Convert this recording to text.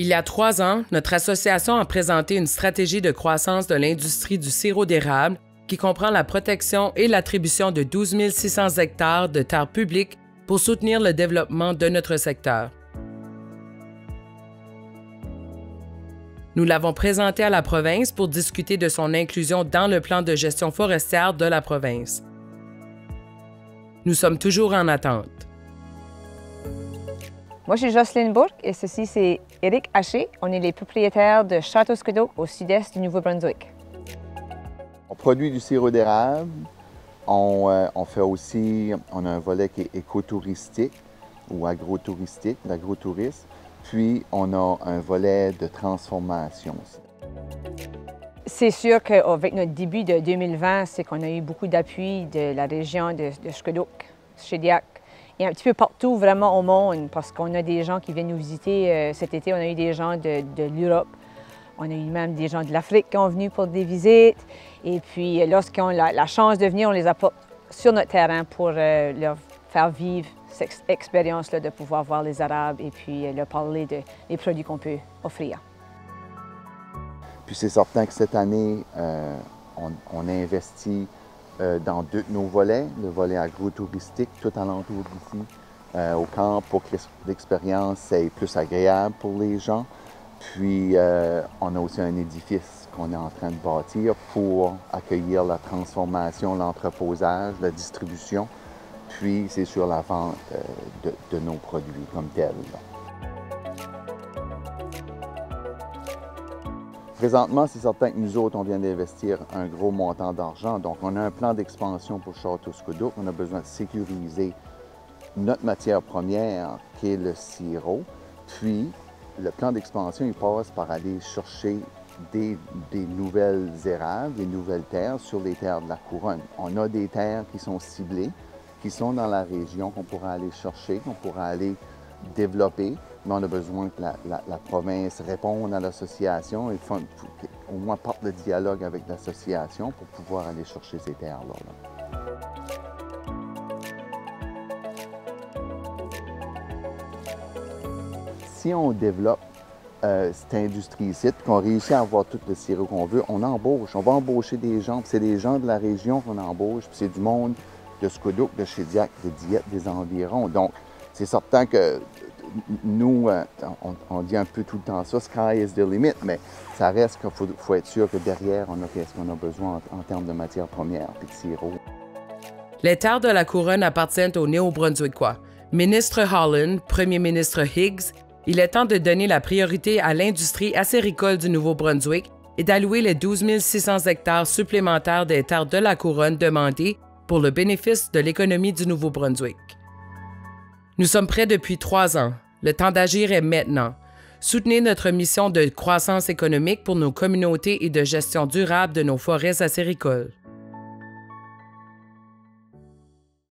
Il y a 3 ans, notre association a présenté une stratégie de croissance de l'industrie du sirop d'érable qui comprend la protection et l'attribution de 12 600 hectares de terres publiques pour soutenir le développement de notre secteur. Nous l'avons présenté à la province pour discuter de son inclusion dans le plan de gestion forestière de la province. Nous sommes toujours en attente. Moi, je suis Jocelyne Bourque et ceci, c'est Éric Haché. On est les propriétaires de Château-Scodoc au sud-est du Nouveau-Brunswick. On produit du sirop d'érable. On fait aussi, on a un volet qui est écotouristique ou agrotouristique, l'agrotourisme. Puis, on a un volet de transformation aussi. C'est sûr qu'avec notre début de 2020, c'est qu'on a eu beaucoup d'appui de la région de Scodoc, Shediac, et un petit peu partout vraiment au monde, parce qu'on a des gens qui viennent nous visiter. Cet été, on a eu des gens de l'Europe. On a eu même des gens de l'Afrique qui sont venus pour des visites. Et puis, lorsqu'ils ont la chance de venir, on les apporte sur notre terrain pour leur faire vivre cette expérience-là de pouvoir voir les Arabes et puis leur parler des produits qu'on peut offrir. Puis c'est certain que cette année, on a investi dans 2 de nos volets, le volet agrotouristique tout alentour d'ici, au camp, pour que l'expérience soit plus agréable pour les gens. Puis on a aussi un édifice qu'on est en train de bâtir pour accueillir la transformation, l'entreposage, la distribution. Puis c'est sur la vente de nos produits comme tels. Présentement, c'est certain que nous autres, on vient d'investir un gros montant d'argent. Donc, on a un plan d'expansion pour Château-Scodoc. On a besoin de sécuriser notre matière première, qui est le sirop. Puis, le plan d'expansion, il passe par aller chercher des nouvelles érables, des nouvelles terres sur les terres de la couronne. On a des terres qui sont ciblées, qui sont dans la région, qu'on pourra aller chercher, qu'on pourra aller développer. Mais on a besoin que la province réponde à l'association et au moins parte le dialogue avec l'association pour pouvoir aller chercher ces terres-là. Si on développe cette industrie ici, qu'on réussit à avoir tout le sirop qu'on veut, on embauche. On va embaucher des gens, puis c'est des gens de la région qu'on embauche, puis c'est du monde de Scodoc, de Shediac, de Dieppe, des environs. Donc, c'est certain que nous, on dit un peu tout le temps ça, sky is the limit, mais ça reste qu'il faut être sûr que derrière, on a ce qu'on a besoin en termes de matières premières et de sirop. Les terres de la couronne appartiennent aux Néo-Brunswickois. Ministre Holland, Premier ministre Higgs, il est temps de donner la priorité à l'industrie acéricole du Nouveau-Brunswick et d'allouer les 12 600 hectares supplémentaires des terres de la couronne demandées pour le bénéfice de l'économie du Nouveau-Brunswick. Nous sommes prêts depuis 3 ans. Le temps d'agir est maintenant. Soutenez notre mission de croissance économique pour nos communautés et de gestion durable de nos forêts acéricoles.